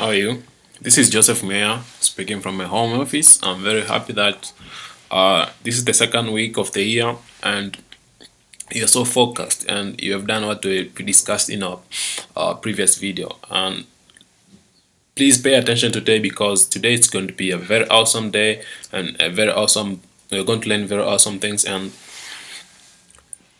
How are you? This is Joseph Meyer speaking from my home office. I'm very happy that this is the second week of the year and you're so focused and you have done what we discussed in our previous video. And please pay attention today because today it's going to be a very awesome day and we're going to learn very awesome things. And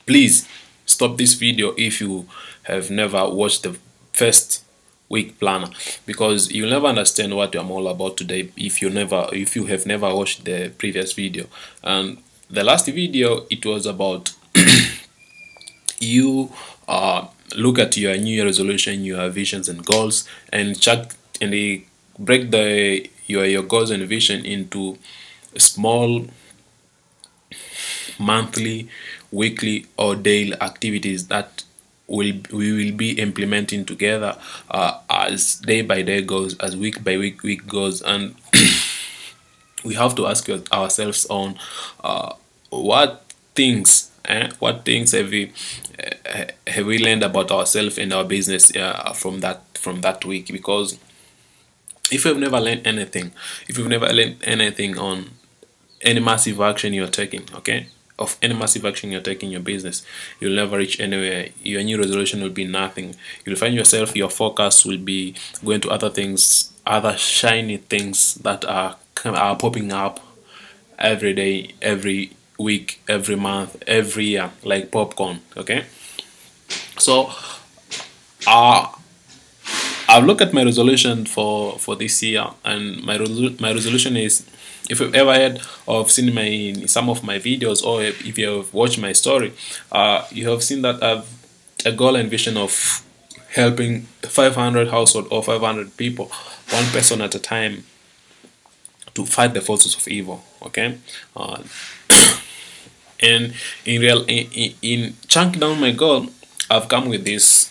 please stop this video if you have never watched the first week planner, because you'll never understand what I'm all about today if you have never watched the previous video. And the last video, it was about you look at your new year resolution, your visions and goals, and check and they break your goals and vision into small monthly, weekly or daily activities that we will be implementing together as day by day goes, as week by week goes. And we have to ask ourselves on what things have we learned about ourselves and our business from that week. Because if you've never learned anything, on any massive action you're taking, of any massive action you're taking in your business, you'll never reach anywhere. Your new resolution will be nothing. You'll find yourself, your focus will be going to other things, other shiny things that are popping up every day, every week, every month, every year, like popcorn. So I've looked at my resolution for this year, and my resolution is, if you've ever heard or seen some of my videos, or if you have watched my story, you have seen that I've a goal and vision of helping 500 households or 500 people, one person at a time, to fight the forces of evil. And in chunking down my goal, I've come up with this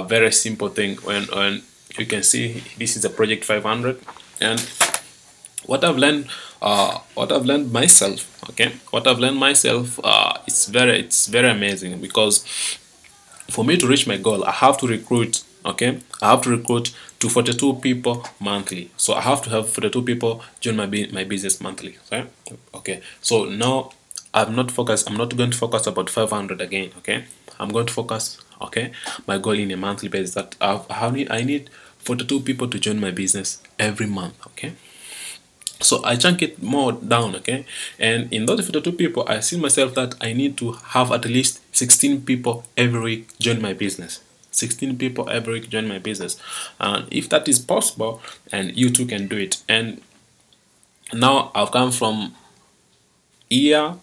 very simple thing. When you can see, this is a project 500, and what I've learned myself, it's very amazing. Because for me to reach my goal, I have to recruit 242 people monthly. So I have to have 42 people join my business monthly. So now I'm not going to focus about 500 again. I'm going to focus my goal in a monthly basis, that I need 42 people to join my business every month. So I chunk it more down. And in those 42 people, I see myself that I need to have at least 16 people every week join my business. 16 people every week join my business. And if that is possible, and you too can do it. And now I've come from year,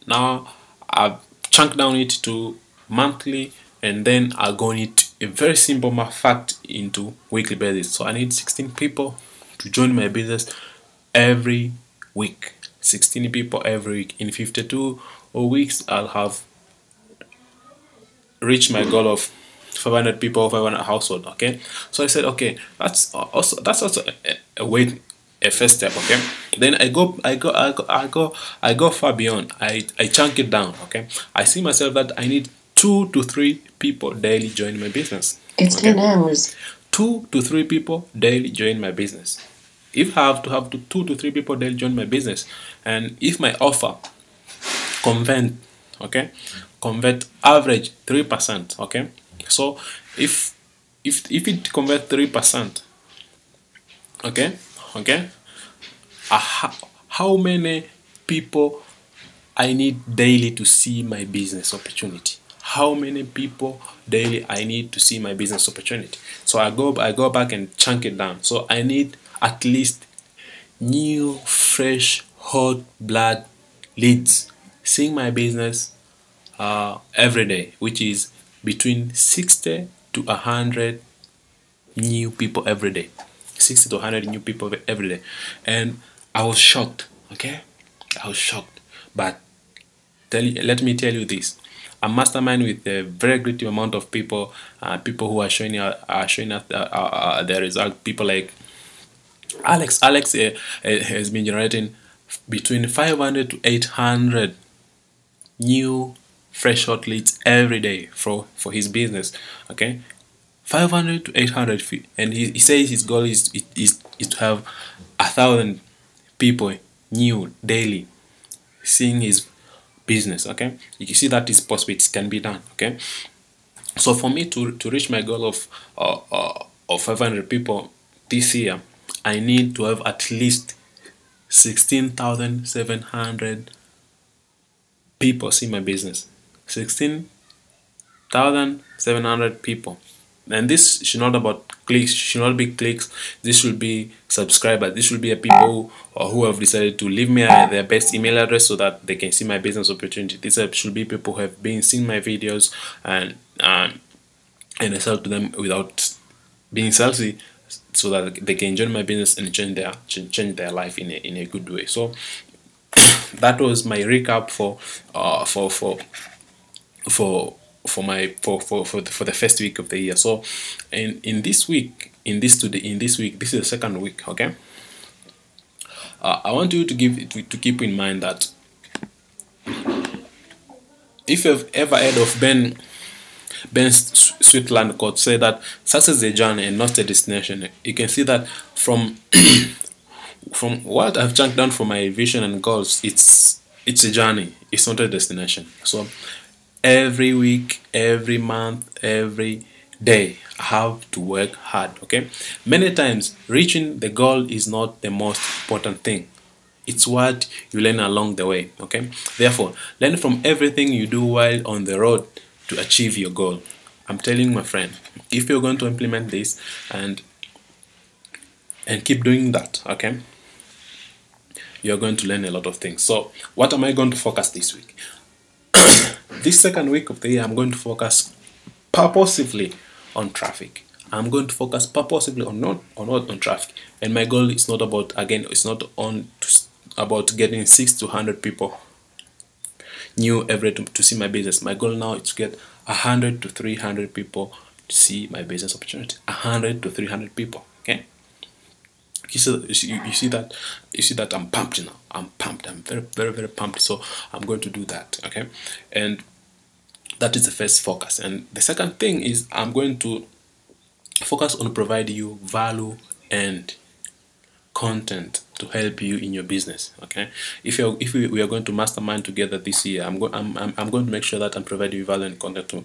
now I've chunked down it to monthly, and then I'll go on it a very simple fact into weekly basis. So I need 16 people to join my business every week. 16 people every week. In 52 weeks, I'll have reached my goal of 500 people, 500 household. So I said, that's also a first step. Then I go far beyond. I chunk it down. I see myself that I need 2 to 3 people daily join my business. It's 10 hours. 2 to 3 people daily join my business. If I have to have 2 to 3 people daily join my business, and if my offer convert average 3%. So if it converts 3%, how many people I need daily to see my business opportunity? How many people daily I need to see my business opportunity? So I go back and chunk it down. So I need at least new, fresh, hot blood leads seeing my business every day, which is between 60 to 100 new people every day. 60 to 100 new people every day. And I was shocked. I was shocked. But let me tell you this. A mastermind with a very great amount of people, who are showing us the result. People like Alex has been generating between 500 to 800 new fresh hot leads every day for his business. Okay, 500 to 800 feet, and he says his goal is to have 1,000 people new daily seeing his business. Okay, you see that is possible, it can be done. Okay, so for me to reach my goal of 500 people this year, I need to have at least 16,700 people see my business. 16,700 people. And this should not about clicks, should not be clicks. This should be subscribers. This should be a people who have decided to leave me their best email address so that they can see my business opportunity. These should be people who have been seeing my videos and I sell to them without being salesy, so that they can join my business and change their life in a good way. So that was my recap for the first week of the year. So in this week, this is the second week. Okay, I want you to keep in mind that if you've ever heard of Ben Sweetland quote, say that success is a journey and not a destination. You can see that from from what I've chunked down for my vision and goals, it's a journey, it's not a destination. So every week, every month, every day, I have to work hard. Okay, many times reaching the goal is not the most important thing, it's what you learn along the way. Okay, therefore learn from everything you do while on the road to achieve your goal. I'm telling my friend, if you're going to implement this and keep doing that, okay, you're going to learn a lot of things. So what am I going to focus this week? This second week of the year, I'm going to focus purposefully on traffic. I'm going to focus purposefully on traffic. And my goal is not about, again, it's not about getting 6 to 100 people new every day to see my business. My goal now is to get 100 to 300 people to see my business opportunity. 100 to 300 people. Okay. You see that I'm pumped now. I'm pumped. I'm very, very, very pumped. So I'm going to do that. Okay, and that is the first focus. And the second thing is I'm going to focus on providing you value and content to help you in your business. Okay, if we are going to mastermind together this year, I'm going to make sure that I'm providing you value and content to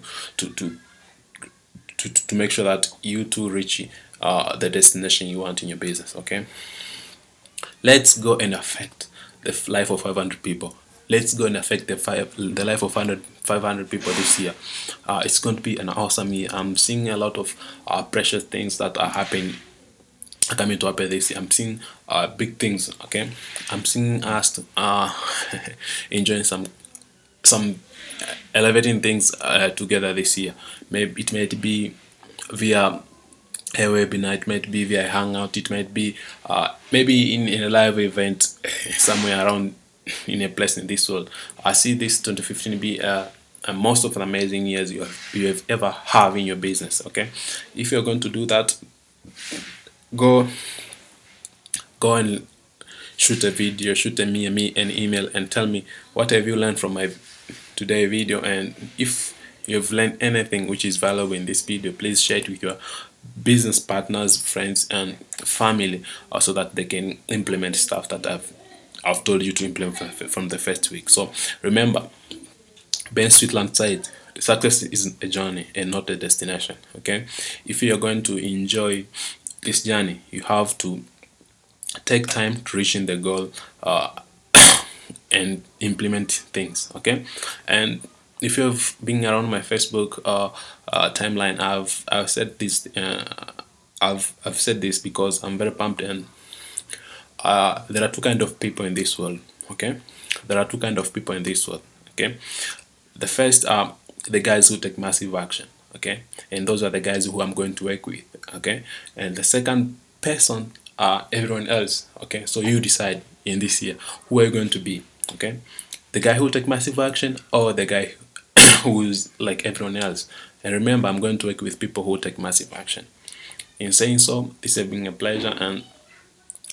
make sure that you too reach the destination you want in your business. Okay, let's go and affect the life of 500 people. Let's go and affect the life of 500 people this year. It's going to be an awesome year. I'm seeing a lot of precious things that are coming to happen this year. I'm seeing big things. Okay, I'm seeing us enjoying some elevating things together this year. Maybe it might be via a webinar, it might be via hangout, it might be maybe in a live event somewhere around in a place in this world. I see this 2015 be most of the amazing years you have ever have in your business. Okay, if you're going to do that, go and shoot a video, shoot me an email and tell me what have you learned from my today video, and if you've learned anything which is valuable in this video, please share it with your business partners, friends and family, so that they can implement stuff that I've told you to implement from the first week. So remember, Ben Sweetland said success is a journey and not a destination. Okay, if you're going to enjoy this journey, you have to take time to reaching the goal and implement things. Okay, and if you've been around my Facebook timeline, I've said this. I've said this because I'm very pumped, and there are two kinds of people in this world. Okay, there are two kinds of people in this world. Okay, the first are the guys who take massive action. Okay, and those are the guys who I'm going to work with. Okay, and the second person are everyone else. Okay, so you decide in this year who are you going to be. Okay, the guy who take massive action or the guy who's like everyone else. And remember, I'm going to work with people who take massive action. In saying so, this has been a pleasure, and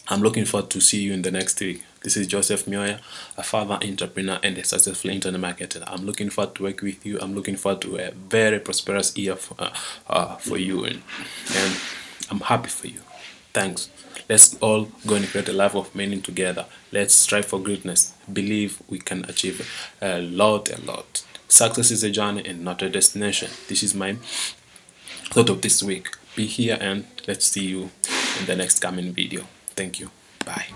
I'm looking forward to see you in the next week. This is Joseph Mioya, a father entrepreneur and a successful internet marketer. I'm looking forward to work with you. I'm looking forward to a very prosperous year for you, and I'm happy for you. Thanks. Let's all go and create a life of meaning together. Let's strive for greatness. Believe we can achieve a lot, a lot. Success is a journey and not a destination. This is my thought of this week. Be here and let's see you in the next coming video. Thank you. Bye.